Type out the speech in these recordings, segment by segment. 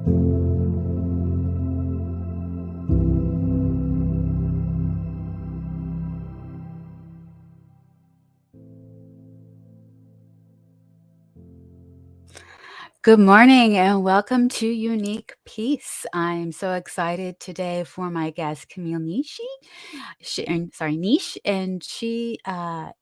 Good morning and welcome to Unique Peace. I'm so excited today for my guest, Camille Nisich. Niche, and she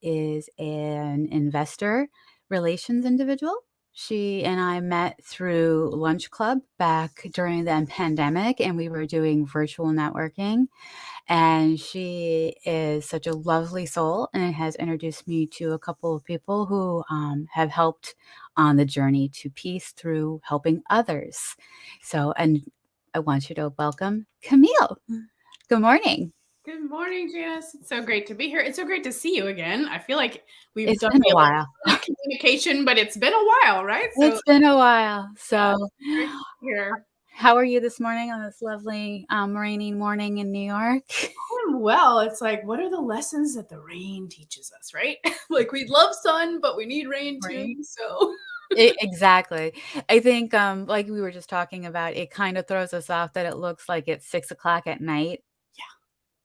is an investor relations individual. She and I met through Luchclub back during the pandemic, and we were doing virtual networking. And she is such a lovely soul and has introduced me to a couple of people who have helped on the journey to peace through helping others. So, and I want you to welcome Camille. Good morning. Good morning, Janice. It's so great to be here. It's so great to see you again. I feel like we've It's done been a while. communication, but it's been a while, right? It's been a while. So, great to be here. How are you this morning on this lovely rainy morning in New York? I'm well. It's like, what are the lessons that the rain teaches us, right? Like we love sun, but we need rain too. So Exactly. I think like we were just talking about, it kind of throws us off that it looks like it's 6 o'clock at night.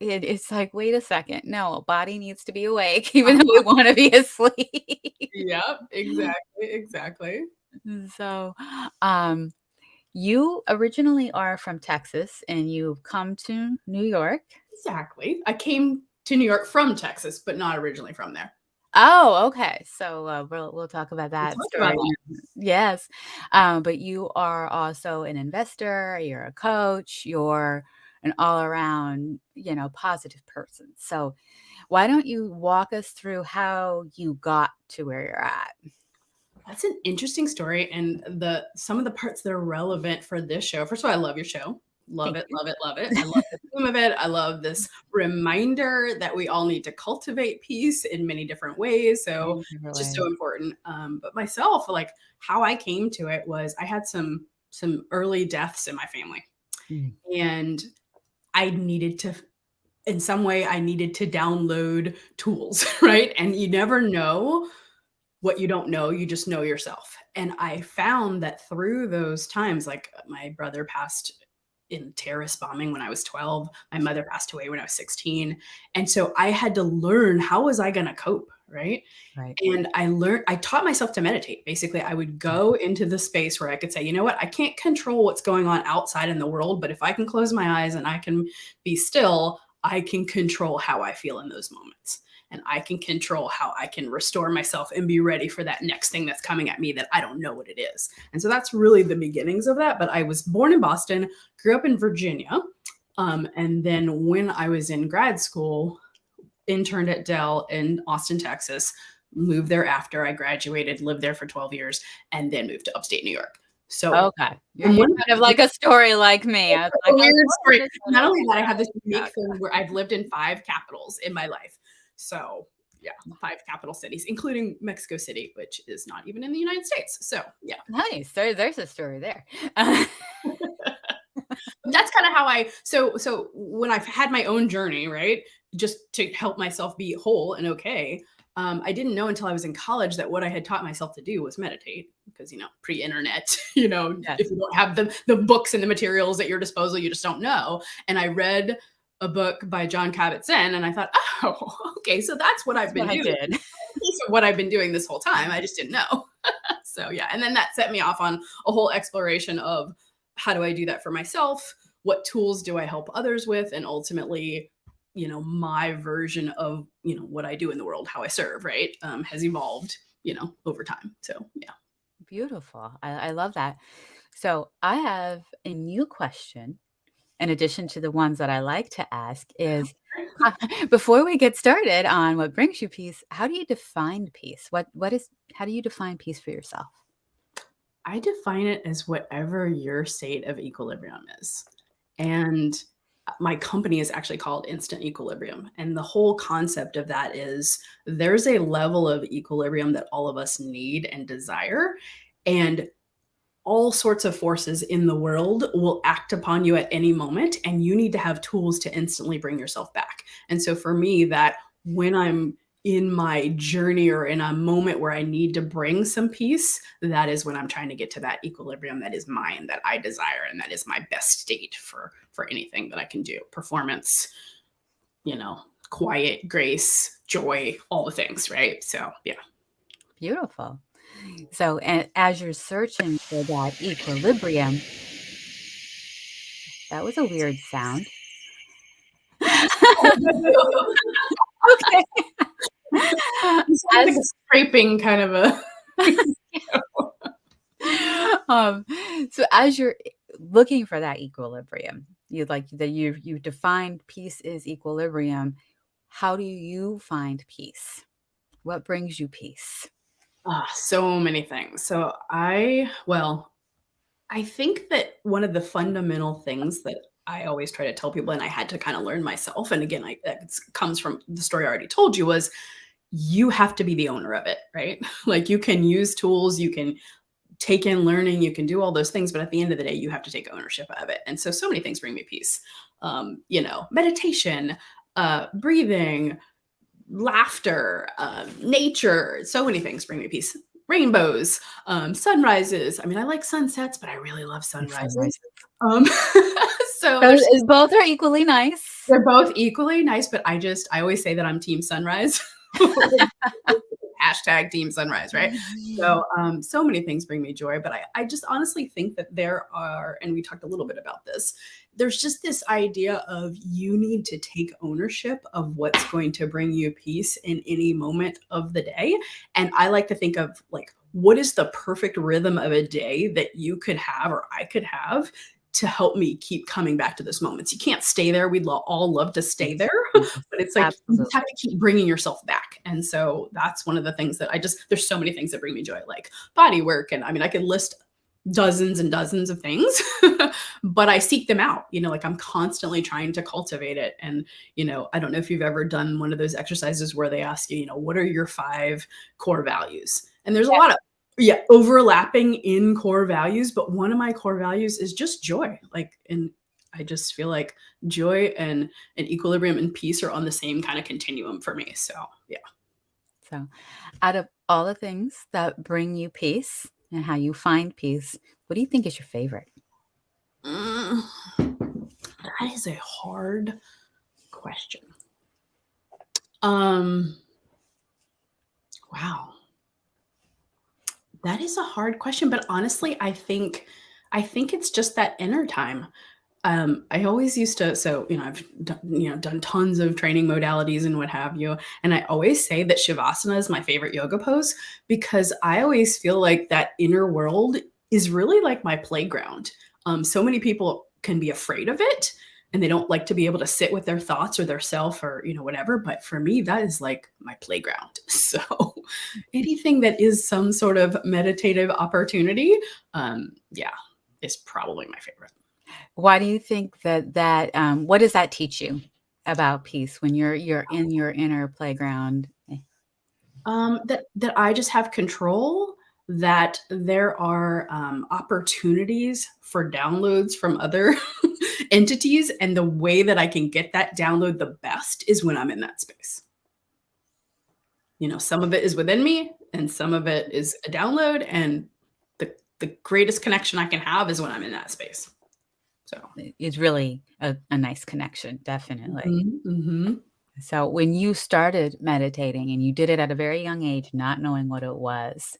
Yeah. It's like, wait a second. No, body needs to be awake, even though we want to be asleep. Yep, exactly. So, you originally are from Texas and you've come to New York. Exactly. I came to New York from Texas, but not originally from there. Oh, okay. So we'll talk about that We'll talk about story. Yes. But you are also an investor, you're a coach, you're an all-around, positive person. So why don't you walk us through how you got to where you're at? That's an interesting story, and some of the parts that are relevant for this show. First of all, I love your show. Love it. I love the theme of it. I love this reminder that we all need to cultivate peace in many different ways. So it's just so important. But myself, like how I came to it was I had some early deaths in my family. And I needed to, in some way, I needed to download tools, right? And you never know what you don't know, you just know yourself. And I found that through those times, like my brother passed in terrorist bombing when I was 12, my mother passed away when I was 16. And so I had to learn, how was I going to cope? Right. And I taught myself to meditate. Basically, I would go into the space where I could say, you know what, I can't control what's going on outside in the world, but if I can close my eyes and I can be still, I can control how I feel in those moments. And I can control how I can restore myself and be ready for that next thing that's coming at me that I don't know what it is. And so that's really the beginnings of that. But I was born in Boston, grew up in Virginia. And then when I was in grad school, interned at Dell in Austin, Texas, moved there after I graduated, lived there for 12 years, and then moved to upstate New York. So okay, you're kind of like a story like me. A weird story. Not only that, I have this unique thing where I've lived in 5 capitals in my life. So yeah, 5 capital cities, including Mexico City, which is not even in the United States. So yeah. Nice. There's a story there. That's kind of how so when I've had my own journey, right, just to help myself be whole and okay, I didn't know until I was in college that what I had taught myself to do was meditate, because, pre-internet, if you don't have the books and the materials at your disposal, you just don't know. And I read a book by John Kabat-Zinn, and I thought, oh, okay, so that's what I've been doing. So what I've been doing this whole time, I just didn't know. So yeah, and then that set me off on a whole exploration of how do I do that for myself? What tools do I help others with? And ultimately, my version of, what I do in the world, how I serve, right, has evolved, over time. So yeah. Beautiful. I love that. So I have a new question, in addition to the ones that I like to ask, is before we get started on what brings you peace, how do you define peace? How do you define peace for yourself? I define it as whatever your state of equilibrium is. And my company is actually called Instant Equilibrium. And the whole concept of that is there's a level of equilibrium that all of us need and desire. And all sorts of forces in the world will act upon you at any moment, and you need to have tools to instantly bring yourself back. And so for me, that when I'm in my journey or in a moment where I need to bring some peace, that is when I'm trying to get to that equilibrium that is mine, that I desire, and that is my best state for anything that I can do. Performance, quiet, grace, joy, all the things, right? So, yeah. Beautiful. So, as you're searching for that equilibrium, that was a weird sound. Okay. It sounds like As a scraping kind of a um, so as you're looking for that equilibrium, you defined peace is equilibrium. How do you find peace? What brings you peace? so many things. So I think that one of the fundamental things that I always try to tell people, and I had to kind of learn myself, and again, that comes from the story I already told you, was you have to be the owner of it, right? Like you can use tools, you can take in learning, you can do all those things, but at the end of the day, you have to take ownership of it. And so many things bring me peace. Meditation, breathing, laughter, nature, so many things bring me peace. Rainbows, sunrises. I mean, I like sunsets, but I really love sunrises. Sunrises. Um, so Both, there's both are equally nice. they're both equally nice, but I always say that I'm team sunrise. Hashtag team sunrise, right? So many things bring me joy, but I just honestly think that there are, and we talked a little bit about this, there's just this idea of you need to take ownership of what's going to bring you peace in any moment of the day. And I like to think of like, what is the perfect rhythm of a day that you could have or I could have to help me keep coming back to those moments? You can't stay there. We'd all love to stay there, Yes, but it's like you just absolutely. have to keep bringing yourself back. And so that's one of the things that there's so many things that bring me joy, like body work. And I mean, I could list dozens and dozens of things, but I seek them out, like I'm constantly trying to cultivate it. And, I don't know if you've ever done one of those exercises where they ask you, what are your 5 core values? And there's a lot of, yeah, overlapping in core values, but one of my core values is just joy. And I just feel like joy and equilibrium and peace are on the same kind of continuum for me. So, yeah. So, out of all the things that bring you peace and how you find peace, what do you think is your favorite? Mm, that is a hard question. Wow. That is a hard question, but honestly, I think it's just that inner time. I always used to, so I've done tons of training modalities and what have you, and I always say that Shavasana is my favorite yoga pose because I always feel like that inner world is really like my playground. So many people can be afraid of it, and they don't like to be able to sit with their thoughts or their self or whatever. But for me, that is like my playground. So anything that is some sort of meditative opportunity, yeah, is probably my favorite. Why do you think what does that teach you about peace when you're in your inner playground? That I just have control, that there are, opportunities for downloads from other entities, and the way that I can get that download the best is when I'm in that space. Some of it is within me, and some of it is a download, and the greatest connection I can have is when I'm in that space. So It's really a nice connection, definitely. mhm, mhm. So when you started meditating and you did it at a very young age, not knowing what it was,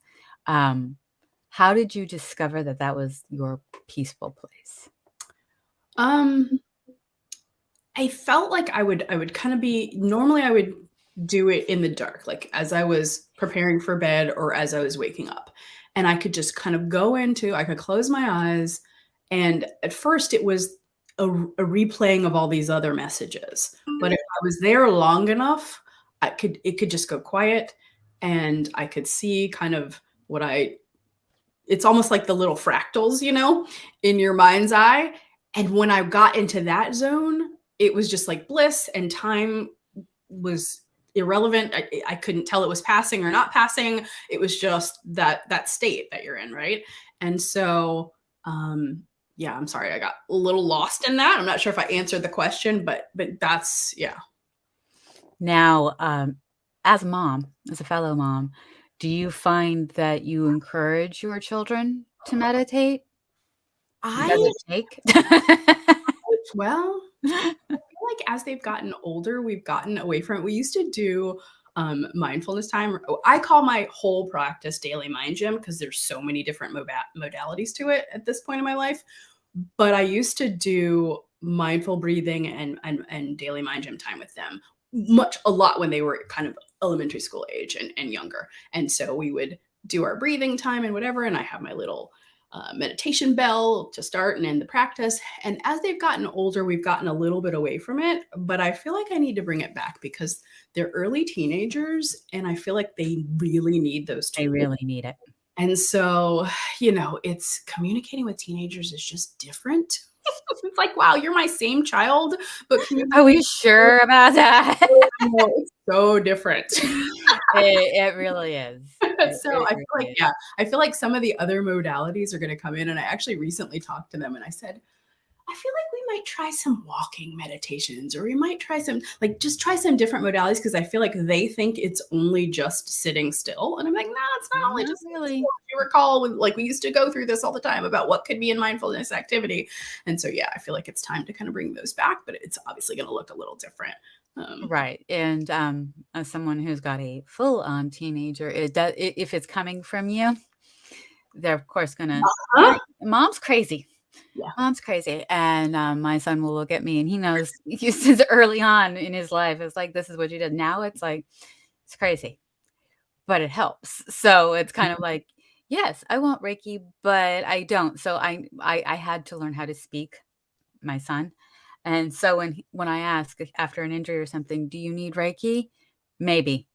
um, how did you discover that that was your peaceful place? Um I felt like I would kinda be normally, I would do it in the dark, like, as I was preparing for bed or as I was waking up, and I could just kind of I could close my eyes, and at first, it was a replaying of all these other messages, but if I was there long enough, it could just go quiet, and I could see kind of what I it's almost like the little fractals, in your mind's eye. And when I got into that zone, it was just like bliss, and time was irrelevant. I couldn't tell it was passing or not passing. It was just that state that you're in, right? And so, yeah, I'm sorry, I got a little lost in that. I'm not sure if I answered the question, but that's yeah. Now, as a mom, as a fellow mom, do you find that you encourage your children to meditate? Does I it take? well, feel like as they've gotten older, we've gotten away from it. We used to do mindfulness time. I call my whole practice daily mind gym because there's so many different modalities to it at this point in my life. But I used to do mindful breathing and daily mind gym time with them a lot when they were kind of elementary school age and younger. And so we would do our breathing time and whatever. And I have my little meditation bell to start and end the practice. And as they've gotten older, we've gotten a little bit away from it, but I feel like I need to bring it back because they're early teenagers and I feel like they really need those They tools. really need it. And so, it's communicating with teenagers is just different. It's like, wow, you're my same child, but Are we sure about that? it's so different. It really is. So I feel Really like, is. yeah, I feel like some of the other modalities are going to come in. And I actually recently talked to them and I said, I feel like we might try some walking meditations or we might try some, like, just try some different modalities because I feel like they think it's only just sitting still. And I'm like, no, it's not only Not just sitting really. still. If you recall, like we used to go through this all the time about what could be in mindfulness activity. And so, yeah, I feel like it's time to kind of bring those back, but it's obviously going to look a little different. Right. And as someone who's got a full-on teenager, if it's coming from you, they're of course gonna, Huh? mom's crazy. Yeah. Mom's crazy. And my son will look at me and he knows he says early on in his life, it's like, this is what you did. Now it's like, it's crazy, but it helps. So it's kind of like, yes, I want Reiki, but I don't. So I had to learn how to speak my son. And so when I ask after an injury or something, "Do you need Reiki?" "Maybe."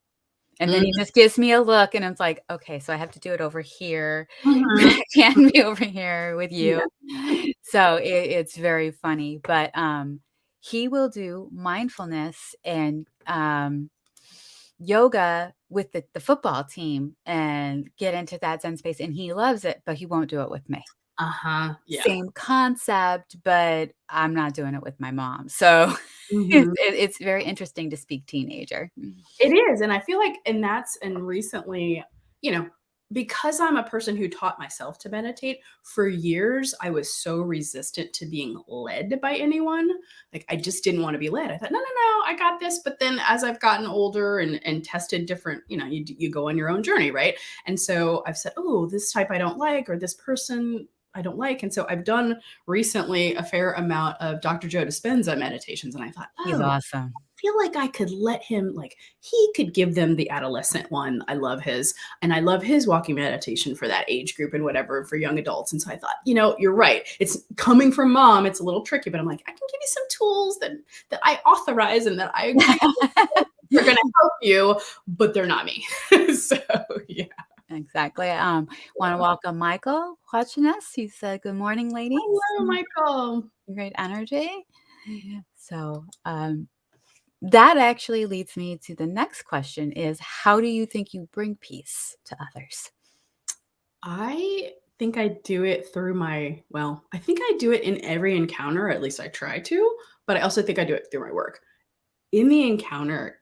And then he Mhm. just gives me a look and it's like, "Okay, so I have to do it over here. Mhm. It can't be over here with Yeah. you." So it's very funny, but, he will do mindfulness and, yoga with the football team and get into that Zen space, and he loves it, but he won't do it with me. Uh-huh. Yeah. Same concept, but I'm not doing it with my mom. So Mhm. it's very interesting to speak teenager. It is, and I feel like and recently, you know, because I'm a person who taught myself to meditate, for years, I was so resistant to being led by anyone. Like, I just didn't wanna be led. I thought, "No, no, no, I got this," but then as I've gotten older and tested different you go on your own journey, right? And so I've said, "Oh, this type I don't like," or "This person I don't like," and so I've done recently a fair amount of Dr. Joe Dispenza meditations, and I thought, He's "Oh, awesome. feel like I could let him like he could give them the adolescent one. I love his and I love his walking meditation for that age group and whatever for young adults. And so I thought, you're right. It's coming from mom. It's a little tricky, but I'm like, I can give you some tools that I authorize and that I agree are going to help you, but they're not me. So yeah. Exactly. Want to welcome Michael watching us. He said, "Good morning, ladies." Hello, Michael. Great energy. So, that actually leads me to the next question is, how do you think you bring peace to others? I think I do it through I think I do it in every encounter, at least I try to, but I also think I do it through my work. In the encounter,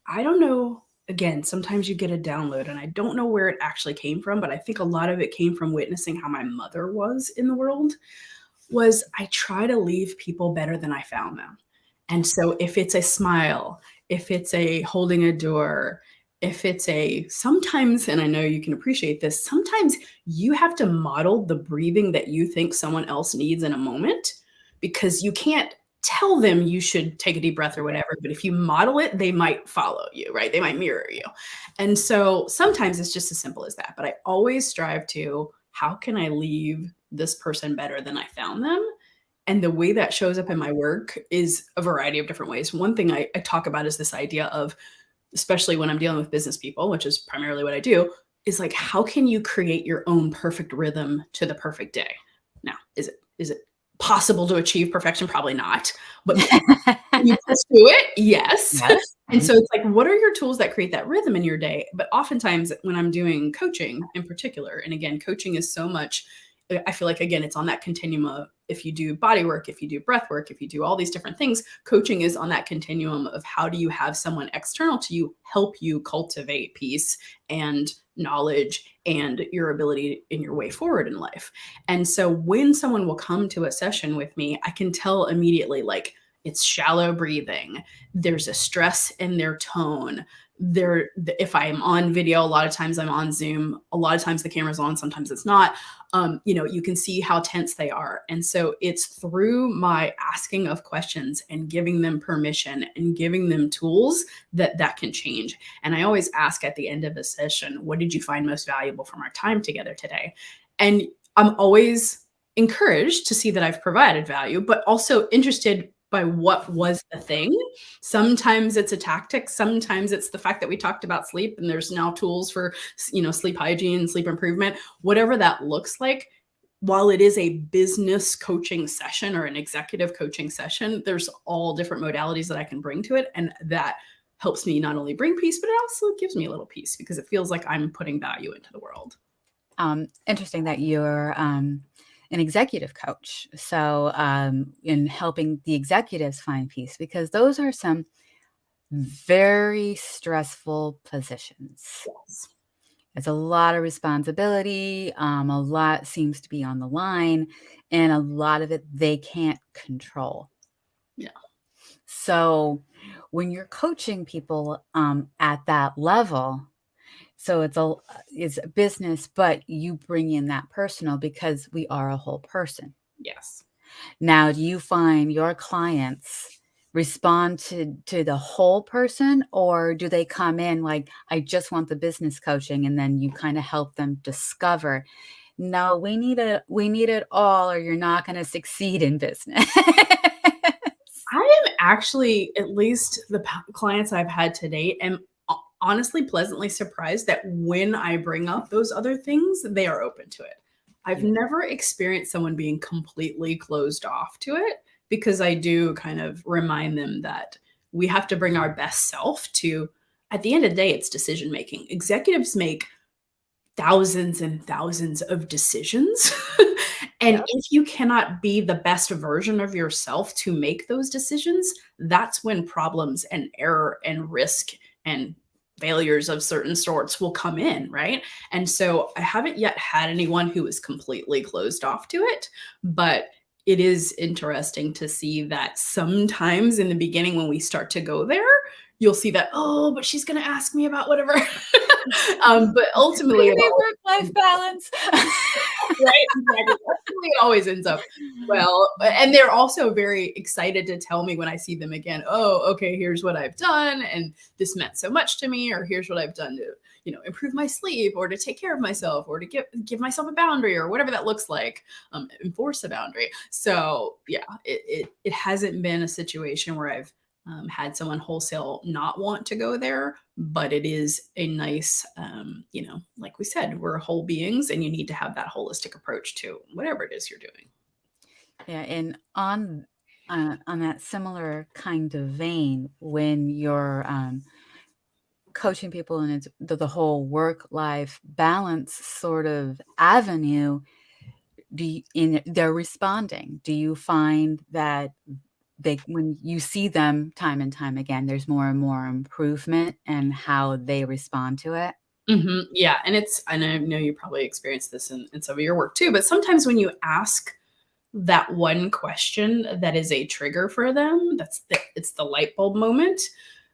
I don't know. Again, sometimes you get a download, and I don't know where it actually came from, but I think a lot of it came from witnessing how my mother was in the world. Was I try to leave people better than I found them. And so if it's a smile, if it's a holding a door, if it's a sometimes, and I know you can appreciate this, sometimes you have to model the breathing that you think someone else needs in a moment because you can't tell them you should take a deep breath or whatever. But if you model it, they might follow you, right? They might mirror you. And so sometimes it's just as simple as that. But I always strive to how can I leave this person better than I found them? And the way that shows up in my work is a variety of different ways. One thing I talk about is this idea of, especially when I'm dealing with business people, which is primarily what I do, is like, how can you create your own perfect rhythm to the perfect day? Now, is it possible to achieve perfection? Probably not. But can you pursue it? Yes. Yes. And so it's like, what are your tools that create that rhythm in your day? But oftentimes when I'm doing coaching in particular, and again, coaching is so much I feel like, again, it's on that continuum of, if you do body work, if you do breath work, if you do all these different things, coaching is on that continuum of how do you have someone external to you help you cultivate peace and knowledge and your ability in your way forward in life. And so when someone will come to a session with me, I can tell immediately, like, it's shallow breathing. There's a stress in their tone. If I'm on video, a lot of times I'm on Zoom, a lot of times the camera's on, sometimes it's not. You can see how tense they are. And so it's through my asking of questions and giving them permission and giving them tools that can change. And I always ask at the end of the session, what did you find most valuable from our time together today? And I'm always encouraged to see that I've provided value, but also interested by what was the thing. Sometimes it's a tactic. Sometimes it's the fact that we talked about sleep and there's now tools for, sleep hygiene, sleep improvement, whatever that looks like. While it is a business coaching session or an executive coaching session, there's all different modalities that I can bring to it. And that helps me not only bring peace, but it also gives me a little peace because it feels like I'm putting value into the world. Interesting that you're an executive coach. So in helping the executives find peace, because those are some very stressful positions. Yes. It's a lot of responsibility. A lot seems to be on the line, and a lot of it they can't control. Yeah. So when you're coaching people at that level, so it's a business, but you bring in that personal because we are a whole person. Yes. Now, do you find your clients respond to the whole person, or do they come in like, I just want the business coaching, and then you kind of help them discover, no, we need it all, or you're not going to succeed in business? I am actually, at least the clients I've had to date, am honestly pleasantly surprised that when I bring up those other things, they are open to it. I've Yeah. never experienced someone being completely closed off to it, because I do kind of remind them that we have to bring our best self to, at the end of the day, it's decision making. Executives make thousands and thousands of decisions. And Yep. if you cannot be the best version of yourself to make those decisions, that's when problems and error and risk and failures of certain sorts will come in, right? And so I haven't yet had anyone who is completely closed off to it, but it is interesting to see that sometimes in the beginning when we start to go there, you'll see that, oh, but she's going to ask me about whatever. But ultimately, it Maybe all work-life balance. right, exactly. Ultimately, it always ends up well. And they're also very excited to tell me when I see them again, oh, okay, here's what I've done, and this meant so much to me, or here's what I've done to, improve my sleep, or to take care of myself, or to give myself a boundary, or whatever that looks like, enforce a boundary. So yeah, it hasn't been a situation where I've had someone wholesale not want to go there, but it is a nice, like we said, we're whole beings, and you need to have that holistic approach to whatever it is you're doing. Yeah, and on that similar kind of vein, when you're coaching people and it's the whole work-life balance sort of avenue, they're responding. Do you find that when you see them time and time again, there's more and more improvement in how they respond to it? Yeah, and I know you probably experienced this in some of your work too, but sometimes when you ask that one question that is a trigger for them, it's the light bulb moment,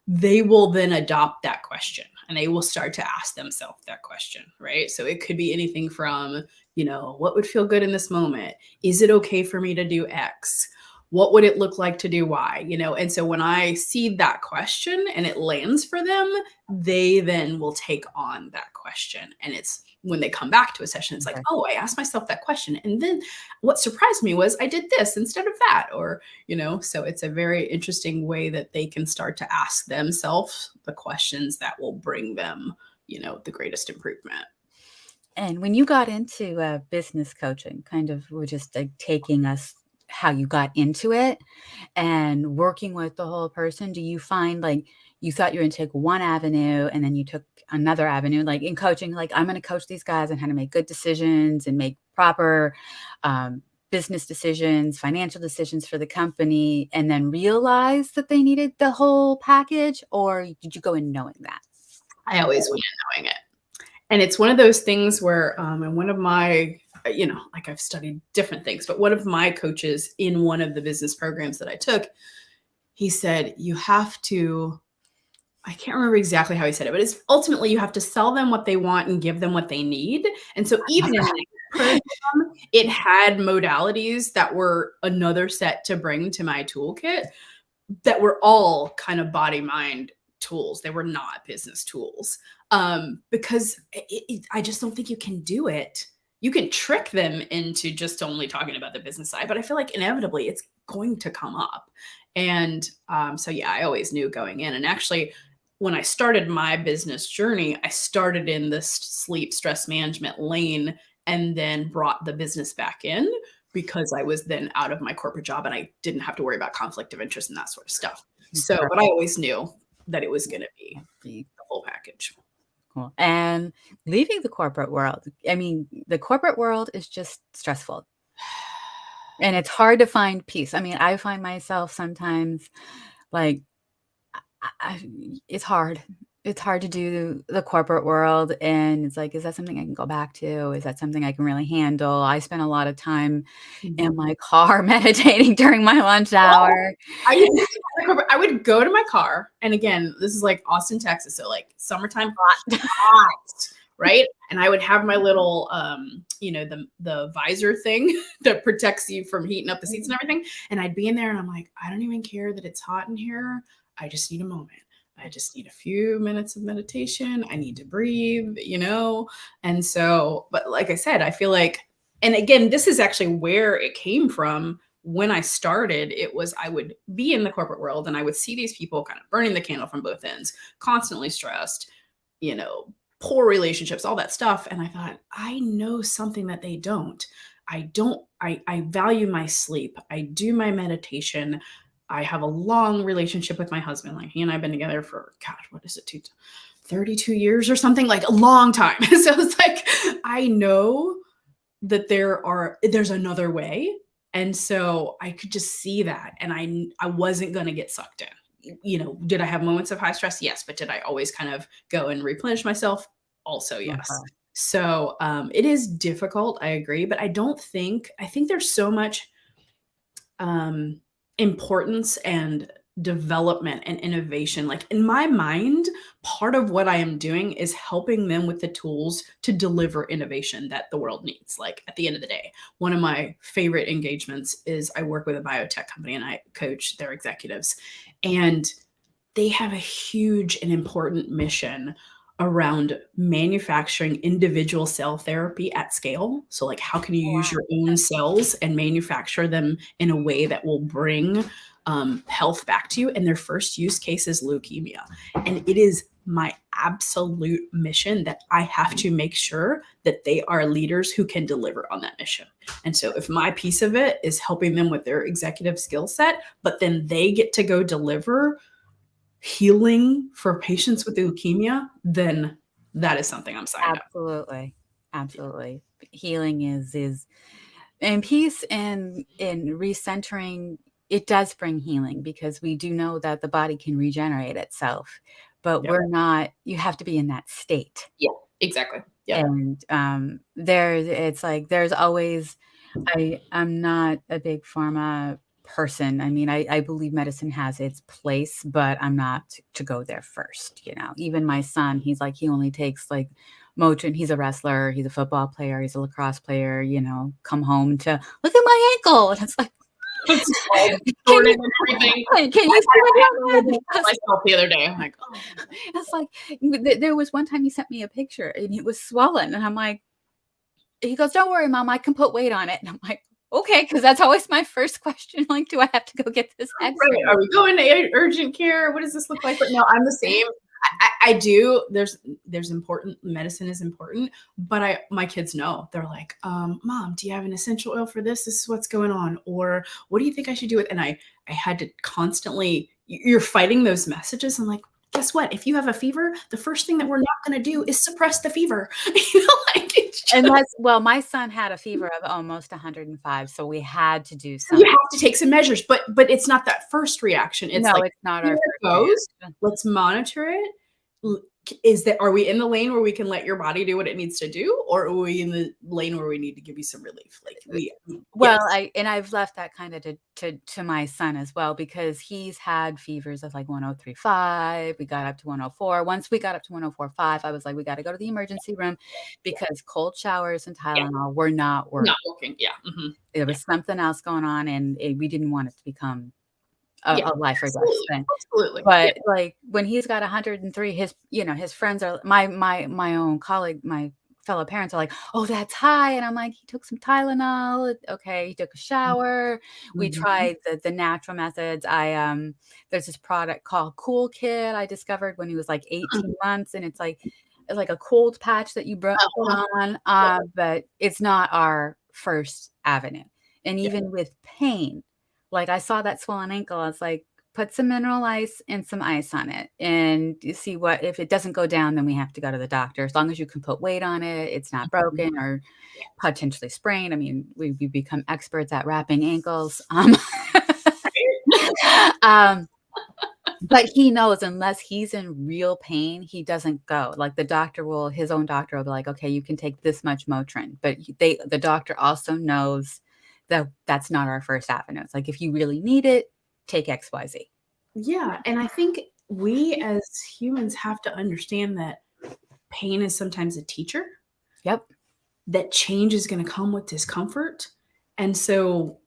they will then adopt that question and they will start to ask themselves that question, right? So it could be anything from, what would feel good in this moment? Is it okay for me to do X? What would it look like to do Y? And so when I see that question and it lands for them, they then will take on that question. And it's when they come back to a session, it's like, Okay. oh, I asked myself that question. And then what surprised me was I did this instead of that. Or, so it's a very interesting way that they can start to ask themselves the questions that will bring them, the greatest improvement. And when you got into business coaching, kind of we're just like taking us how you got into it and working with the whole person, do you find like you thought you were going to take one avenue and then you took another avenue, like in coaching, like I'm going to coach these guys on how to make good decisions and make proper business decisions, financial decisions for the company, and then realize that they needed the whole package? Or did you go in knowing that? I always went in knowing it. And it's one of those things where, and one of my, like I've studied different things, but one of my coaches in one of the business programs that I took, he said, you have to, I can't remember exactly how he said it, but it's ultimately you have to sell them what they want and give them what they need. And so even in that program, it had modalities that were another set to bring to my toolkit that were all kind of body mind tools. They were not business tools, because I just don't think you can do it. You can trick them into just only talking about the business side, but I feel like inevitably it's going to come up. And so, yeah, I always knew going in. And actually, when I started my business journey, I started in this sleep stress management lane and then brought the business back in because I was then out of my corporate job and I didn't have to worry about conflict of interest and that sort of stuff. So, but I always knew that it was going to be the whole package. Cool. And leaving the corporate world, I mean, the corporate world is just stressful. And it's hard to find peace. I mean, I find myself sometimes like, it's hard. It's hard to do the corporate world. And it's like, is that something I can go back to? Is that something I can really handle? I spend a lot of time in my car meditating during my lunch hour. I would go to my car. And again, this is like Austin, Texas. So like summertime, hot, right? And I would have my little, the visor thing that protects you from heating up the seats and everything. And I'd be in there and I'm like, I don't even care that it's hot in here. I just need a moment. I just need a few minutes of meditation. I need to breathe, And so, but like I said, I feel like, and again, this is actually where it came from. When I started, it was, I would be in the corporate world and I would see these people kind of burning the candle from both ends, constantly stressed, poor relationships, all that stuff. And I thought, I know something that they don't. I value my sleep. I do my meditation. I have a long relationship with my husband. Like he and I have been together for, God, what is it? 32 years or something, like a long time. So it's like, I know that there's another way. And so I could just see that. And I wasn't going to get sucked in. Did I have moments of high stress? Yes. But did I always kind of go and replenish myself? Also, yes. So it is difficult. I agree. But I think there's so much importance and development and innovation. Like in my mind, part of what I am doing is helping them with the tools to deliver innovation that the world needs. Like at the end of the day, one of my favorite engagements is I work with a biotech company and I coach their executives, and they have a huge and important mission around manufacturing individual cell therapy at scale. So like, how can you use your own cells and manufacture them in a way that will bring health back to you? And their first use case is leukemia. And it is my absolute mission that I have to make sure that they are leaders who can deliver on that mission. And so if my piece of it is helping them with their executive skill set, but then they get to go deliver healing for patients with leukemia, then that is something I'm signed up. Absolutely. Healing is and peace and in recentering, it does bring healing because we do know that the body can regenerate itself, but you have to be in that state. Yeah, exactly. Yeah. And there's always, I'm not a big pharma person. I mean, I believe medicine has its place, but I'm not to go there first. Even my son, he's like, he only takes like Motrin. He's a wrestler. He's a football player. He's a lacrosse player, come home to look at my ankle. And it's like, can you see myself the other day? I'm like, oh. It's like, there was one time he sent me a picture and it was swollen. And I'm like, he goes, don't worry, Mom, I can put weight on it. And I'm like, okay, because that's always my first question. Like, do I have to go get this X-ray? Right. Are we going to urgent care? What does this look like? But no, I'm the same. I do. There's important. Medicine is important, but my kids know. They're like, Mom, do you have an essential oil for this? This is what's going on. Or what do you think I should do with? And I had to constantly, you're fighting those messages. I'm like, guess what? If you have a fever, the first thing that we're not going to do is suppress the fever. Like it's just, Well, my son had a fever of almost 105, so we had to do you something. have to take some measures, but it's not that first reaction. It's No, like, it's not here our it first goes. reaction. Let's monitor it. Are we in the lane where we can let your body do what it needs to do, or are we in the lane where we need to give you some relief? Like Well, yes, I've left that kinda to my son as well because he's had fevers of, like, 103.5, we got up to 104. Once we got up to 104.5, I was like, "We gotta go to the emergency room," because cold showers and yeah, Tylenol were not working. not working. Yeah, There yeah, was something else going on, and we didn't want it to become yeah, a life or death absolutely, thing. absolutely. Yeah, But, like, when he's got 103, his friends are my own colleague, my fellow parents are like, "Oh, that's high," and I'm like, "He took some Tylenol, okay, he took a shower." We mhm. tried the natural methods. There's this product called Cool Kid I discovered when he was, like, 18 months, and it's like a cold patch that you put Uh-huh. on, Yeah, but it's not our first avenue. And yeah. even with pain, like, I saw that swollen ankle, I was like, "Put some mineral ice and some ice on it, and you see what if it doesn't go down, then we have to go to the doctor. As long as you can put weight on it, it's not Mhm. broken or Yeah. potentially sprained." I mean, we become experts at wrapping ankles. Um, but he knows unless he's in real pain, he doesn't go. Like, his own doctor will be like, "Okay, you can take this much Motrin." But the doctor also knows that that's not our first avenue. It's like, "If you really need it, take XYZ." Yeah, and I think we as humans have to understand that pain is sometimes a teacher, Yep. that change is gonna come with discomfort, and so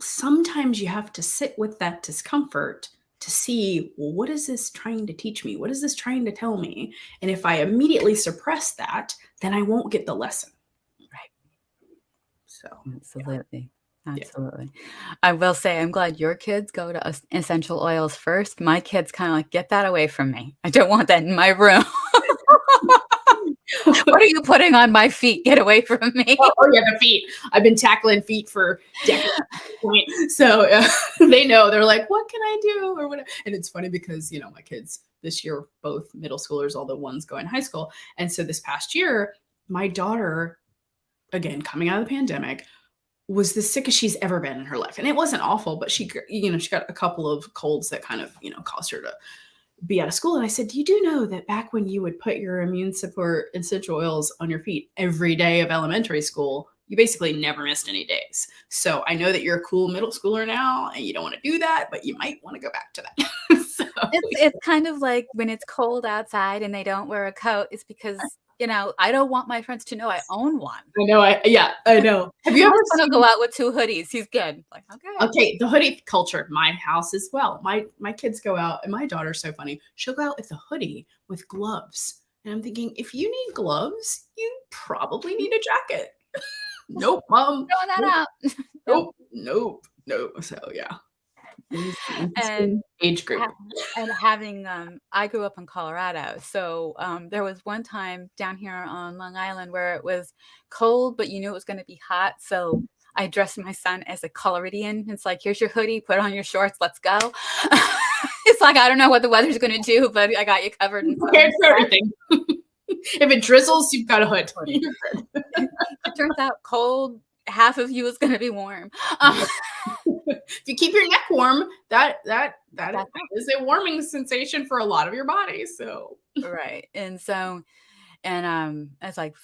sometimes you have to sit with that discomfort to see, well, what is this trying to teach me? What is this trying to tell me? And if I immediately suppress that, then I won't get the lesson. Right. So, yeah, Absolutely. yeah. Absolutely. I will say I'm glad your kids go to essential oils first. My kids kinda like, "Get that away from me. I don't want that in my room. What are you putting on my feet? Get away from me." Oh, yeah, the feet. I've been tackling feet for decades at this point. So they know. They're like, what can I do? Or whatever. And it's funny because, my kids this year, both middle schoolers, although one's going to high school. And so this past year, my daughter, again, coming out of the pandemic, was the sickest she's ever been in her life. And it wasn't awful, but she got a couple of colds that kind of, caused her to be out of school. And I said, you do know that back when you would put your immune support essential oils on your feet every day of elementary school, you basically never missed any days. So I know that you're a cool middle schooler now and you don't want to do that, but you might want to go back to that. So It's kind of like when it's cold outside and they don't wear a coat, it's because, I don't want my friends to know I own one. I know yeah, I know. Have you My ever son will seen go out with 2 hoodies. He's good. Like, "Okay." okay, the hoodie culture, my house as well. My kids go out, and my daughter's so funny. She'll go out with a hoodie with gloves. And I'm thinking, if you need gloves, you probably need a jacket. Nope, mom. Throwing that Nope, out. Yep. nope, nope, nope. So yeah, it was an And interesting age ha group. I grew up in Colorado, so, there was one time down here on Long Island where it was cold, but you knew it was gonna be hot, so I dressed my son as a Coloridian. It's like, "Here's your hoodie, put on your shorts, let's go." It's like, I don't know what the weather's gonna do, but I got you covered in sun Prepared and for stuff. everything. If it drizzles, you've got a hood. Hoodie. You're good. It turns out cold, half of you is gonna be warm. Yeah. If you keep your neck warm, that That's is a warming sensation for a lot of your body. So right, and so it's like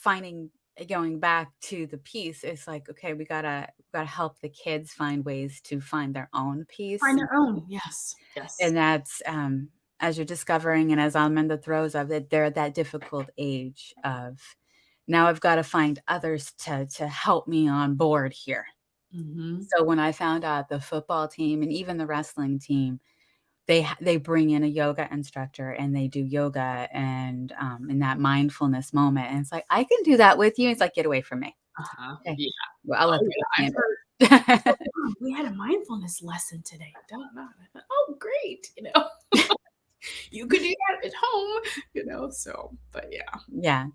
going back to the peace, it's like, okay, we gotta help the kids find ways to find their own peace, find their own. Yes. Yes. and that's, as you're discovering and as I'm in the throes of it, they're at that difficult age of, now I've gotta find others to help me on board here. Mhm. So when I found out the football team and even the wrestling team, they bring in a yoga instructor and they do yoga and, in that mindfulness moment, and it's like, "I can do that with you." It's like, "Get away from me." Uh-huh. Okay. Yeah. Well, I'll Oh, let the yeah. kids I've handle heard, it. "Oh, Mom, we had a mindfulness lesson today." Da, da, da. I thought, "Oh, great." You could do that at home. So, but yeah. Yeah.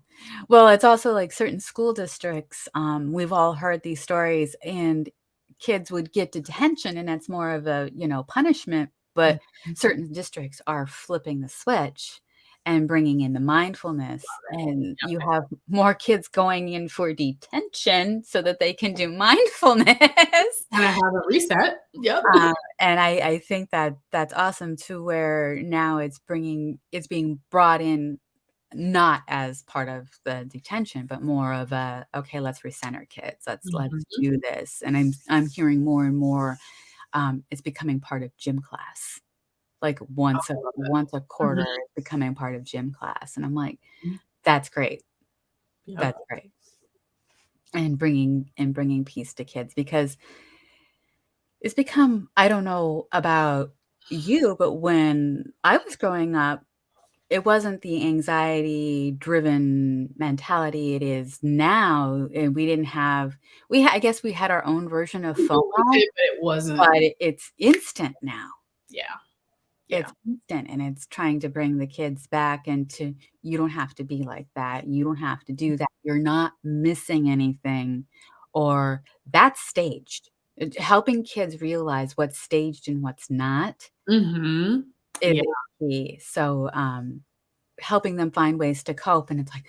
Well, it's also like certain school districts, we've all heard these stories, and kids would get detention, and that's more of a, punishment, but Mhm. certain districts are flipping the switch and bringing in the mindfulness, and you have more kids going in for detention so that they can do mindfulness. Kinda have a reset. Yep. And I think that that's awesome too, where now it's being brought in not as part of the detention, but more of a, "Okay, let's recenter kids. Let's Mhm. do this." And I'm hearing more and more, it's becoming part of gym class. Like, I love it. once a quarter, Mhm. it's becoming part of gym class, and I'm like, Mhm. "That's great. Yep. That's great." And bringing peace to kids because it's become, I don't know about you, but when I was growing up, it wasn't the anxiety-driven mentality it is now, and we didn't have I guess we had our own version of We FOMO, did, but it wasn't. but it's instant now. Yeah. Yeah. It's instant, and it's trying to bring the kids back into, "You don't have to be like that. You don't have to do that. You're not missing anything," or, "That's staged." Helping kids realize what's staged and what's not Mhm. is Yeah. key. So, helping them find ways to cope, and it's like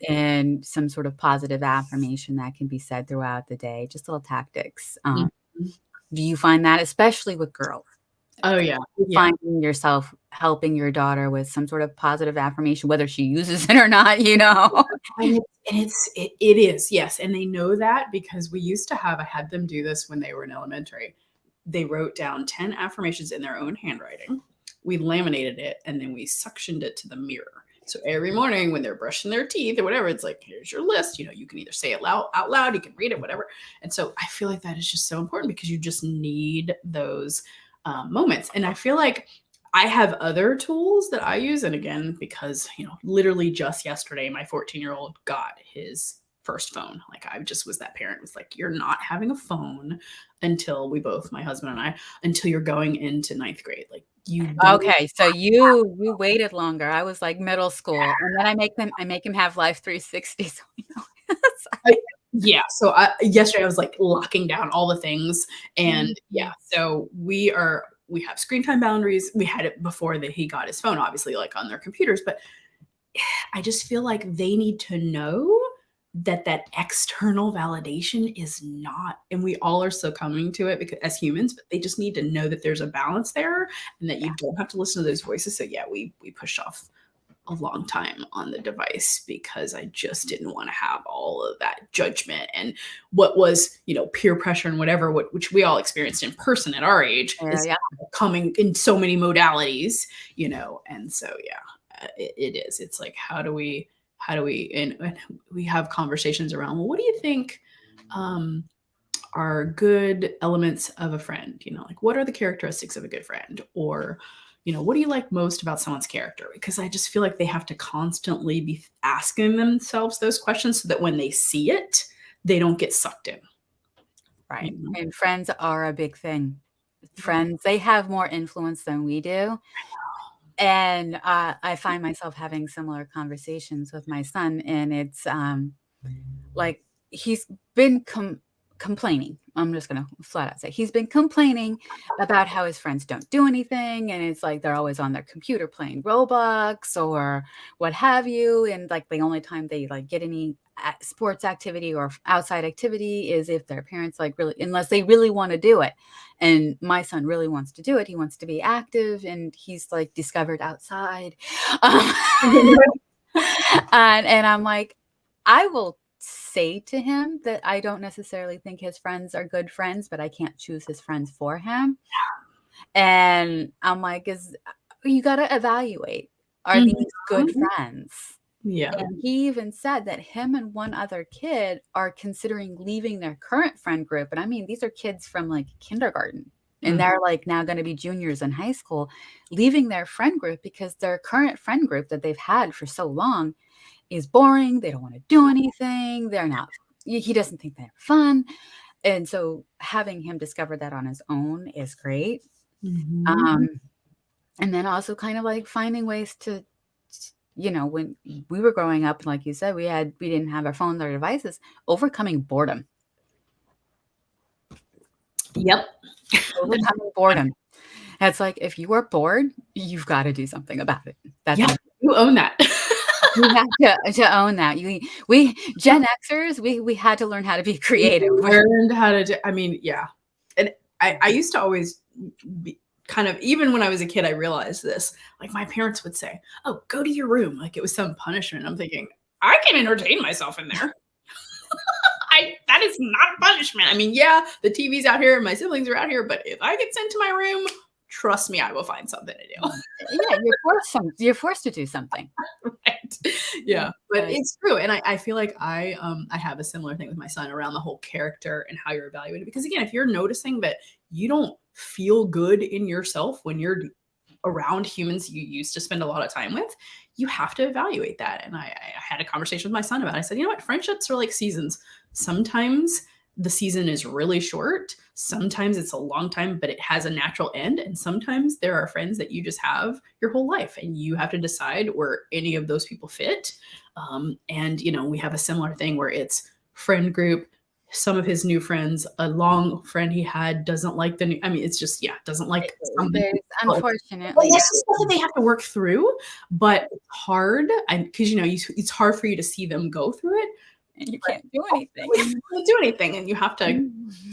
and some sort of positive affirmation that can be said throughout the day, just little tactics. Mhm. Do you find that especially with girls? Oh, yeah. You Yeah. finding yourself helping your daughter with some sort of positive affirmation, whether she uses it or not, you know? It is, yes, and they know that because I had them do this when they were in elementary. They wrote down 10 affirmations in their own handwriting. We laminated it, and then we suctioned it to the mirror. So every morning when they're brushing their teeth or whatever, it's like, "Here's your list." You can either say it out loud, you can read it, whatever. And so I feel like that is just so important because you just need those, moments. And I feel like I have other tools that I use, and again, because, literally just yesterday, my 14-year-old got his first phone. Like, I just was that parent was like, "You're not having a phone until my husband and I, until you're going into ninth grade. Like, you don't." Okay, so you waited longer. I was like middle school, and then I make him have Life 360, so we know. I Sorry. Yeah, so yesterday I was, like, locking down all the things, and yeah, Mhm. so we have screen time boundaries. We had it before that he got his phone, obviously, like, on their computers, but I just feel like they need to know that that external validation is not, and we all are succumbing to it because as humans, but they just need to know that there's a balance there and that you don't have to listen to those voices. So yeah, we pushed off a long time on the device because I just didn't want to have all of that judgment and what was, peer pressure and whatever, which we all experienced in person at our age Yeah, is yeah. coming in so many modalities, and so yeah, it is. It's like and we have conversations around, well, what do you think um, are good elements of a friend? Like, what are the characteristics of a good friend? Or, what do you like most about someone's character? Because I just feel like they have to constantly be asking themselves those questions so that when they see it, they don't get sucked in. Right, You know? and friends are a big thing. Yeah. Friends, they have more influence than we do, and, I find myself having similar conversations with my son, and it's, like, he's been complaining. I'm just gonna flat out say he's been complaining about how his friends don't do anything, and it's like they're always on their computer playing Roblox or what have you, and, like, the only time they, like, get any sports activity or outside activity is if their parents, like, really unless they really wanna do it, and my son really wants to do it. He wants to be active, and he's, like, discovered outside. And I'm like, I will say to him that I don't necessarily think his friends are good friends, but I can't choose his friends for him. And I'm like, "Is you gotta evaluate, are these good Mhm. friends?" Yeah. And he even said that him and one other kid are considering leaving their current friend group, and I mean, these are kids from, like, kindergarten, and Mhm. they're, like, now gonna be juniors in high school, leaving their friend group because their current friend group that they've had for so long is boring, they don't wanna do anything, they're not he doesn't think they're fun, and so having him discover that on his own is great. Mhm. Um, and then also kind of like finding ways to when we were growing up, like you said, we didn't have our phones or devices, overcoming boredom. Yep. Overcoming boredom. It's like, if you are bored, you've gotta do something about it. That's Yeah, all. you own that. You have to own that. We Gen Xers, we had to learn how to be We creative. learned how to do, I mean, yeah. And I used to always be kind of, even when I was a kid, I realized this. Like my parents would say, "Oh, go to your room." Like it was some punishment. I'm thinking, I can entertain myself in there. That is not a punishment. I mean, yeah, the TV's out here and my siblings are out here, but if I get sent to my room, trust me, I will find something to do. Yeah, you're forced to do something. Right. Yeah, but Right. it's true, and I feel like I have a similar thing with my son around the whole character and how you're evaluated. Because again, if you're noticing that you don't feel good in yourself when you're around humans you used to spend a lot of time with, you have to evaluate that. And I had a conversation with my son about it. I said, you know what, friendships are like seasons. Sometimes the season is really short. Sometimes it's a long time, but it has a natural end. And sometimes there are friends that you just have your whole life, and you have to decide where any of those people fit. And, we have a similar thing where it's friend group. Some of his new friends, a long friend he had doesn't like the new, I mean, it's just, yeah, doesn't like something. There's Well, unfortunately, that's just stuff that they have to work through, but it's hard, because it's hard for you to see them go through it, and you but can't do anything. you can't do anything, and you have to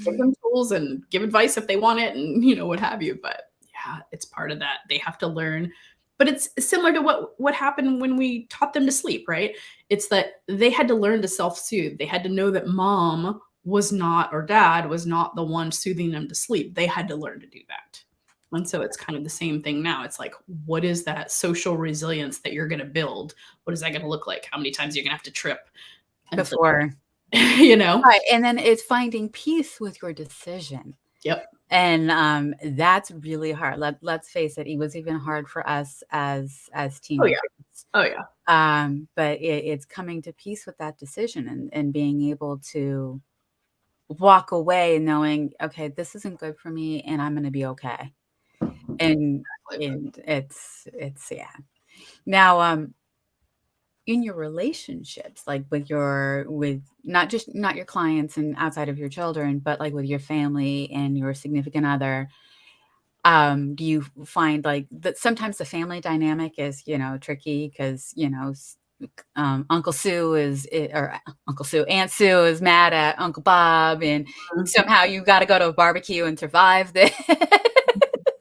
give them tools and give advice if they want it, and what have you. But yeah, it's part of that. They have to learn. But it's similar to what happened when we taught them to sleep, right? It's that they had to learn to self-soothe. They had to know that mom was not, or dad was not, the one soothing them to sleep. They had to learn to do that. And so it's kind of the same thing now. It's like, what is that social resilience that you're going to build? What is that going to look like? How many times are you going to have to trip? And it's like, Before. Right, and then it's finding peace with your decision. Yep. And that's really hard. Let's face it, it was even hard for us as Oh teenagers. yeah. Oh yeah. But it's coming to peace with that decision, and being able to walk away knowing, okay, this isn't good for me, and I'm going to be okay. And it's yeah. Now, in your relationships, like with not your clients and outside of your children, but like with your family and your significant other, do you find like that sometimes the family dynamic is, tricky because, Uncle Sue or Uncle Sue, Aunt Sue is mad at Uncle Bob, and somehow you got to go to a barbecue and survive this.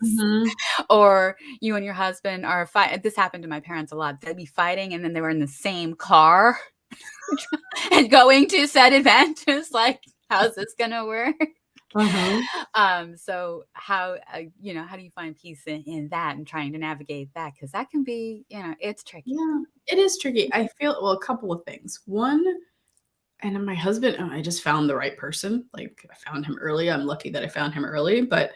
Mhm. Or you and your husband are fighting. This happened to my parents a lot. They'd be fighting, and then they were in the same car and going to said event. It's like, how's this gonna work? So how do you find peace in that and trying to navigate that? Because that can be, it's tricky. Yeah, it is tricky. I feel, well, a couple of things. One, and then my husband, I just found the right person. Like I found him early. I'm lucky that I found him early, but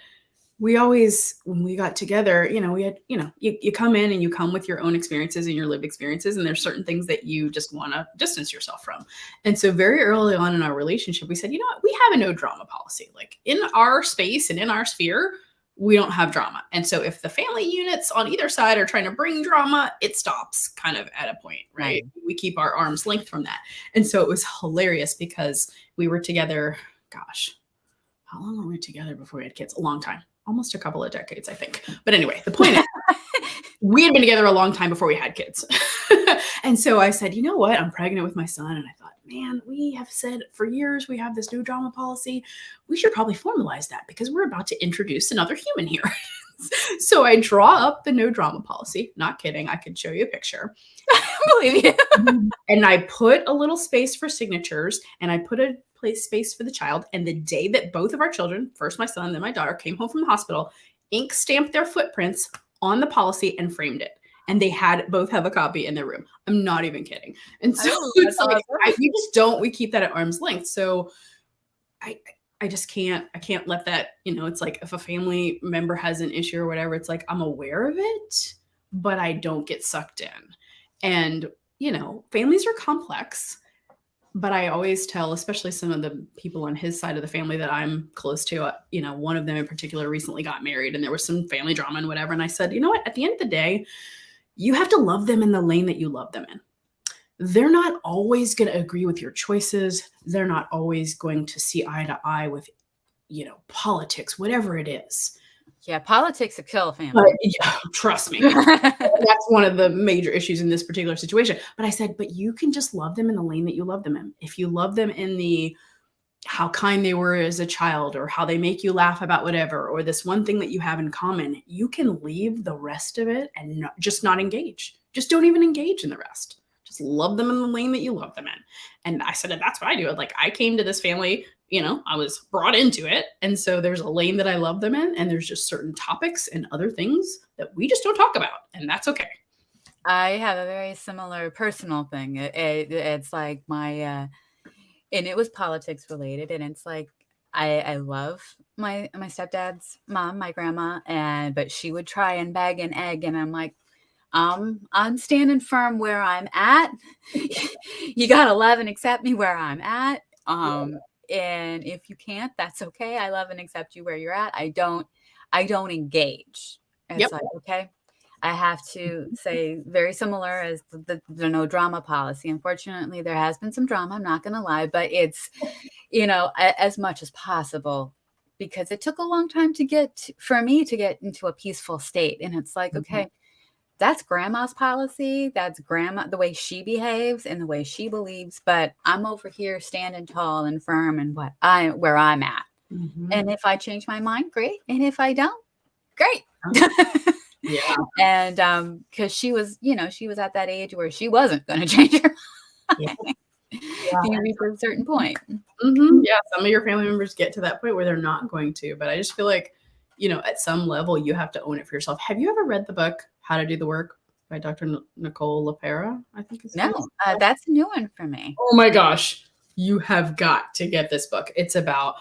we always, when we got together, we had, you come in and you come with your own experiences and your lived experiences. And there's certain things that you just want to distance yourself from. And so very early on in our relationship, we said, you know what, we have a no drama policy. Like in our space and in our sphere, we don't have drama. And so if the family units on either side are trying to bring drama, it stops kind of at a point, right? We keep our arm's length from that. And so it was hilarious because we were together, gosh, how long were we together before we had kids? A long time. Almost a couple of decades, I think. But anyway, the point is, we had been together a long time before we had kids. And so I said, you know what? I'm pregnant with my son. And I thought, man, we have said for years we have this no drama policy. We should probably formalize that because we're about to introduce another human here. So I draw up the no drama policy. Not kidding. I could show you a picture. I believe you. And I put a little space for signatures, and I put a space for the child. And the day that both of our children, first my son, then my daughter, came home from the hospital, ink stamped their footprints on the policy and framed it. And they both have a copy in their room. I'm not even kidding. And so it's like, we keep that at arm's length. So I just can't let that, it's like if a family member has an issue or whatever, it's like, I'm aware of it, but I don't get sucked in. And, families are complex. But I always tell, especially some of the people on his side of the family that I'm close to, one of them in particular recently got married and there was some family drama and whatever. And I said, you know what, at the end of the day, you have to love them in the lane that you love them in. They're not always going to agree with your choices. They're not always going to see eye to eye with politics, whatever it is. Yeah, politics will kill a But family. yeah, trust me. That's one of the major issues in this particular situation. But I said, but you can just love them in the lane that you love them in. If you love them in the how kind they were as a child, or how they make you laugh about whatever, or this one thing that you have in common, you can leave the rest of it and not engage. Just don't even engage in the rest. Just love them in the lane that you love them in. And I said, that's what I do. Like, I came to this family, I was brought into it. And so there's a lane that I love them in, and there's just certain topics and other things that we just don't talk about. And that's okay. I have a very similar personal thing. It's like my and it was politics related, and it's like I love my stepdad's mom, my grandma, but she would try and beg and egg, and I'm like, I'm standing firm where I'm at. You gotta love and accept me where I'm at. And if you can't, that's okay. I love and accept you where you're at. I don't engage. It's Yep. like, okay, I have to say very similar as the no drama policy. Unfortunately, there has been some drama. I'm not going to lie, but it's, as much as possible, because it took a long time for me to get into a peaceful state. And it's like, okay, that's grandma's policy. That's grandma, the way she behaves and the way she believes. But I'm over here standing tall and firm and where I'm at. And if I change my mind, great. And if I don't, great. Yeah. And because she was at that age where she wasn't going to change her mind. You reach a certain point. Yeah, some of your family members get to that point where they're not going to, but I just feel like, at some level you have to own it for yourself. Have you ever read the book How to Do the Work by Dr. Nicole LaPera? I think it's No, that's a new one for me. Oh my gosh, you have got to get this book. It's about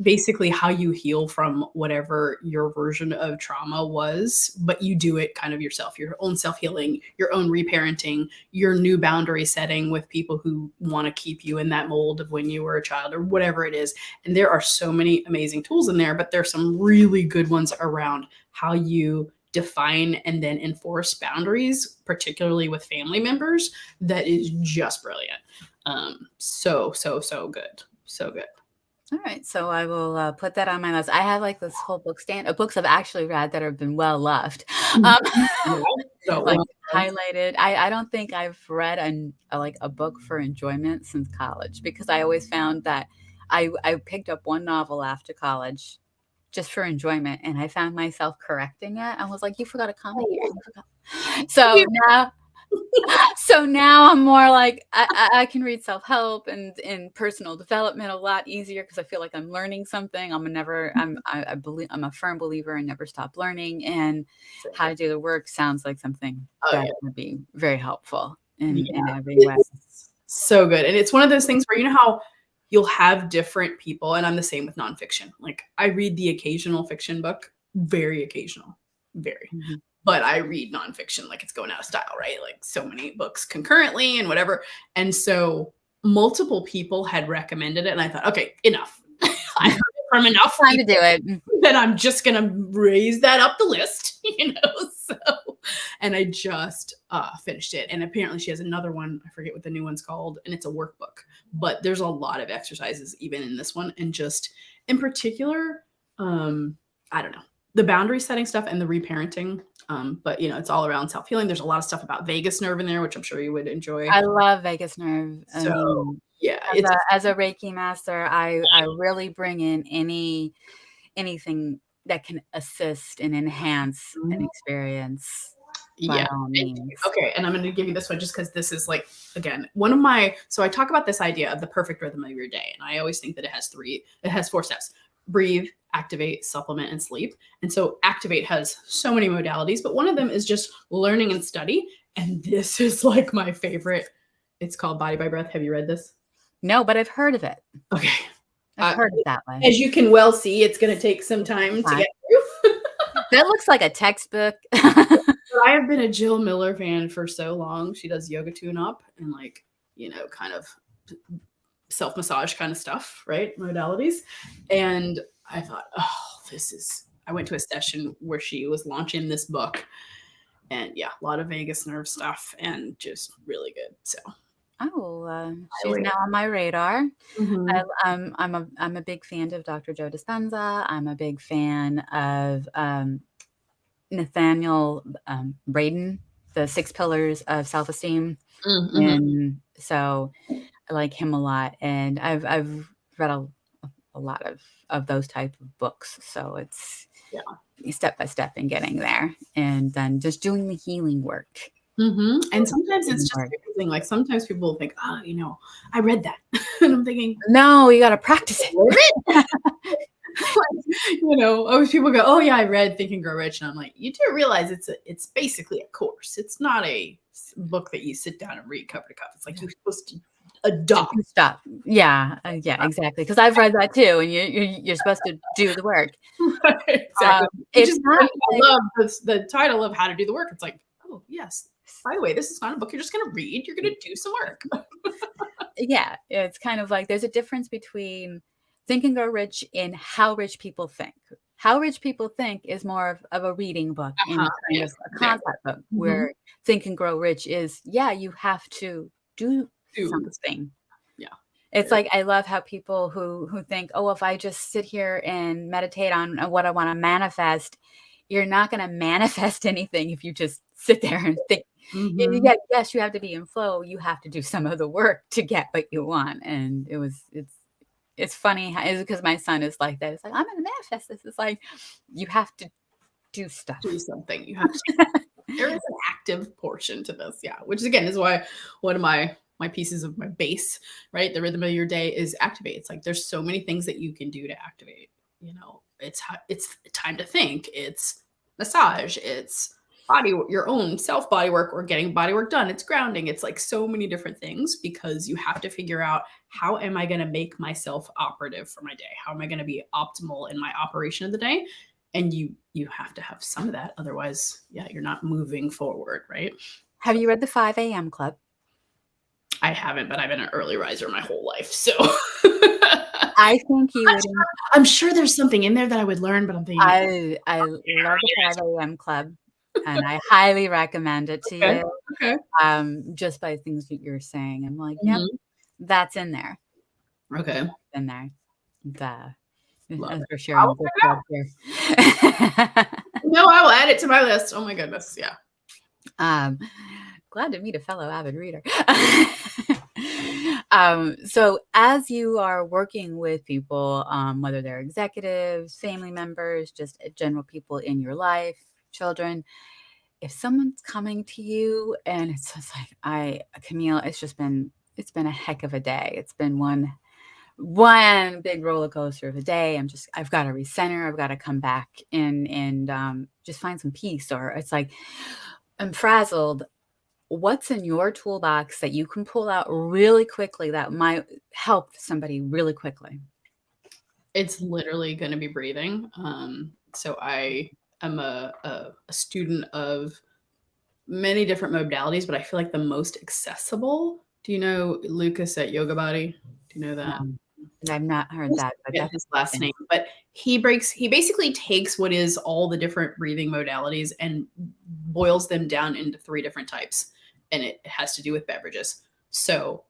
basically how you heal from whatever your version of trauma was, but you do it kind of yourself, your own self-healing, your own reparenting, your new boundary setting with people who want to keep you in that mold of when you were a child or whatever it is. And there are so many amazing tools in there, but there's some really good ones around how you define and then enforce boundaries, particularly with family members. That is just brilliant. So good. So good. All right, so I will put that on my list. I have like this whole book stand of books I've actually read that have been well loved, like highlighted. I don't think I've read a book for enjoyment since college, because I always found that I picked up one novel after college just for enjoyment, and I found myself correcting it. I was like, "You forgot a comma here." So now I'm more like I can read self-help and personal development a lot easier, because I feel like I'm learning something. I believe I'm a firm believer in never stop learning, and How to Do the Work sounds like something that would be very helpful in every way. So good. And it's one of those things where, how you'll have different people, and I'm the same with nonfiction. Like, I read the occasional fiction book, very occasional, very. But I read nonfiction like it's going out of style, right? Like, so many books concurrently and whatever. And so multiple people had recommended it, and I thought, okay, enough. I heard it from enough time to do it. Then I'm just gonna raise that up the list, So, and I just finished it. And apparently she has another one. I forget what the new one's called, and it's a workbook. But there's a lot of exercises even in this one, and just in particular, I don't know, the boundary setting stuff and the reparenting. But it's all around self-healing. There's a lot of stuff about vagus nerve in there, which I'm sure you would enjoy. I love vagus nerve. So yeah, as a Reiki master, I really bring in anything that can assist and enhance an experience. By all means. Okay, and I'm going to give you this one just because this is like, again, so I talk about this idea of the perfect rhythm of your day, and I always think that it has 4 steps: breathe, activate, supplement, and sleep. And so activate has so many modalities, but one of them is just learning and study. And this is like my favorite. It's called Body by Breath. Have you read this? No, but I've heard of it. Okay. I've heard it that way. As you can well see, it's going to take some time to get through. That looks like a textbook. I have been a Jill Miller fan for so long. She does yoga tune-up and kind of self-massage kind of stuff, right? Modalities. And I thought, I went to a session where she was launching this book, and a lot of vagus nerve stuff, and just really good. So Oh, she's Highly. now on my radar. Mhm. I'm a big fan of Dr. Joe Dispenza. I'm a big fan of Nathaniel Braden, the Six Pillars of Self-Esteem, Mhm. and so I like him a lot. And I've read a lot of those type of books, so it's Yeah. step by step in getting there, and then just doing the healing work. Mhm, and Doing the sometimes it's healing just work. amazing, like, sometimes people will think, "Oh, I read that." And I'm thinking, No, you got to practice "Live it?" it. Like, always people go, "Oh, yeah, I read Think and Grow Rich," and I'm like, "You do realize it's basically a course. It's not a book that you sit down and read cover to cover. It's like you're supposed to To adopt." do stuff. Yeah, yeah, exactly. Because 'cause I've read that too, and you're supposed to do the work. Right, exactly. Which It's is not why I like love the title of How to Do the Work. It's like, "Oh, yes. By the way, this is not a book you're just gonna read, you're gonna do some work." yeah, it's kind of like there's a difference between Think and Grow Rich and How Rich People Think. How Rich People Think is more of a reading book Uh-huh, and kind yes, of a exactly. concept book, Mhm. where Think and Grow Rich is, yeah, you have to do Do this. something. Yeah. It's Very like I love how people who think, "Oh, if I just sit here and meditate on what I wanna manifest," you're not gonna manifest anything if you just sit there and think. Mhm. Yeah, yes, you have to be in flow, you have to do some of the work to get what you want, and it's funny how it's because my son is like that. It's like, "I'm gonna manifest this." It's like, you have to do Do stuff. something. You have to There is an active portion to this, yeah, which again is why one of my pieces of my base, right? The rhythm of your day is activate. It's like there's so many things that you can do to activate. It's time to think. It's massage. It's your own self body work or getting body work done. It's grounding. It's like so many different things because you have to figure out how am I going to make myself operative for my day? How am I going to be optimal in my operation of the day? And you have to have some of that, otherwise yeah, you're not moving forward, right? Have you read The 5 AM Club? I haven't, but I've been an early riser my whole life, so I think you would I'm sure there's something in there that I would learn, but I'm thinking, I love The 5 AM Club, and I highly recommend it to okay, you, okay. just by things that you're saying. I'm like, "Yep, Mhm. that's in there, Okay, in there." The love as it. we're I'll sharing check book it club out. here. No, I will add it to my list. Oh my goodness, yeah. Um, glad to meet a fellow avid reader. So as you are working with people, whether they're executives, family members, just general people in your life, children, if someone's coming to you and it's just like, Camille, it's been a heck of a day. It's been one big roller coaster of a day. I've got to recenter. I've got to come back and just find some peace. Or it's like, I'm frazzled. What's in your toolbox that you can pull out really quickly that might help somebody really quickly? It's literally gonna be breathing. So I am a student of many different modalities, but I feel like the most accessible. Do you know Lucas at Yoga Body? Do you know that? Um, I've not heard that, but Forget that's his last interesting. name, but he basically takes what is all the different breathing modalities and boils them down into 3 different types, and it has to do with beverages. So,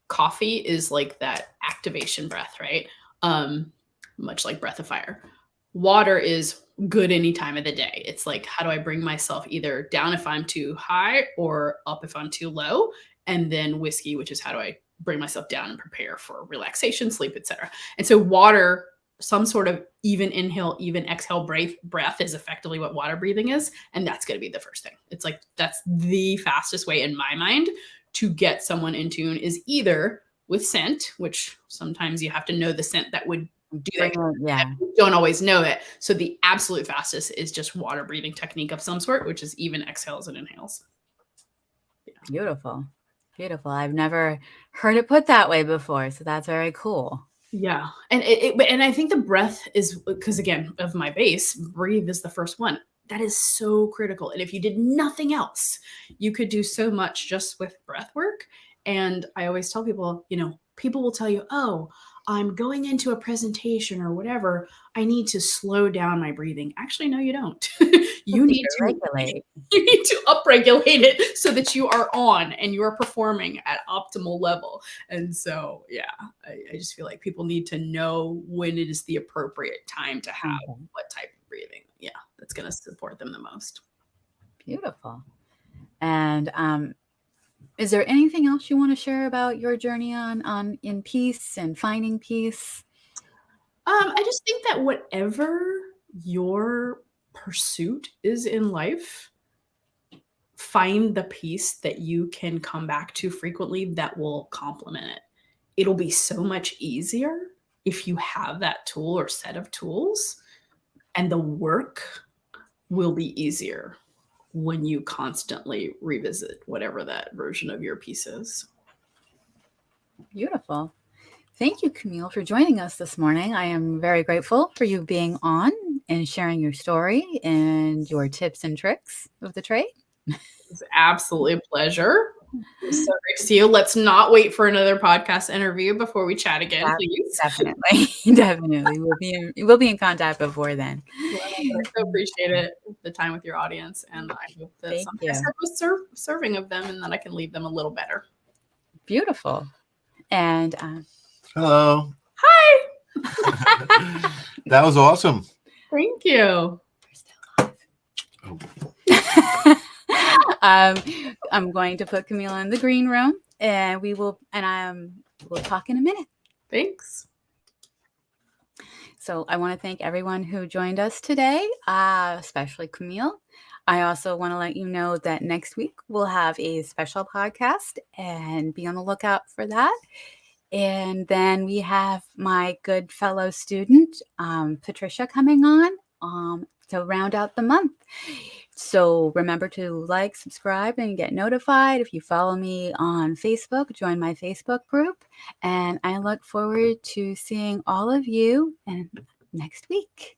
coffee is like that activation breath, right? Um, Much like breath of fire. Water is good any time of the day. It's like, how do I bring myself either down if I'm too high or up if I'm too low? And then whiskey, which is how do I bring myself down and prepare for relaxation, sleep, etc. And so water, some sort of even inhale, even exhale breath is effectively what water breathing is. And that's going to be the first thing. It's like that's the fastest way in my mind to get someone in tune is either with scent, which sometimes you have to know the scent that would do that. Bring it, yeah, We don't always know it. So the absolute fastest is just water breathing technique of some sort, which is even exhales and inhales. beautiful, beautiful. I've never heard it put that way before, so that's very cool. Yeah. And I think the breath is because again, of my base, breathe is the first one. That is so critical. And if you did nothing else, you could do so much just with breath work. And I always tell people, people will tell you, oh, I'm going into a presentation or whatever, I need to slow down my breathing. Actually, no, you don't. You you need need to to regulate. you need to upregulate it so that you are on and you are performing at optimal level. And so, yeah, I just feel like people need to know when it is the appropriate time to have Mhm. what type of breathing. Yeah, that's going to support them the most. Beautiful. And is there anything else you want to share about your journey on in peace and finding peace? I just think that whatever your pursuit is in life, find the piece that you can come back to frequently that will complement it. It'll be so much easier if you have that tool or set of tools, and the work will be easier when you constantly revisit whatever that version of your piece is. Beautiful. Thank you, Camille, for joining us this morning. I am very grateful for you being on and sharing your story and your tips and tricks of the trade. It's absolutely a pleasure. It was so great to see you. Let's not wait for another podcast interview before we chat again, please. Definitely, definitely. We'll be in contact before then. Well, I so appreciate it, the time with your audience, and I hope that Thank something I you. said was serving of them and that I can leave them a little better. Beautiful. And Hello. Hi. That was awesome. Thank you. Oh, I'm going to put Camila in the green room, and we'll talk in a minute. Thanks. So I want to thank everyone who joined us today, especially Camille. I also want to let you know that next week we'll have a special podcast, and be on the lookout for that. And then we have my good fellow student, Patricia, coming on to round out the month. So remember to like, subscribe, and get notified. If you follow me on Facebook, join my Facebook group. And I look forward to seeing all of you next week.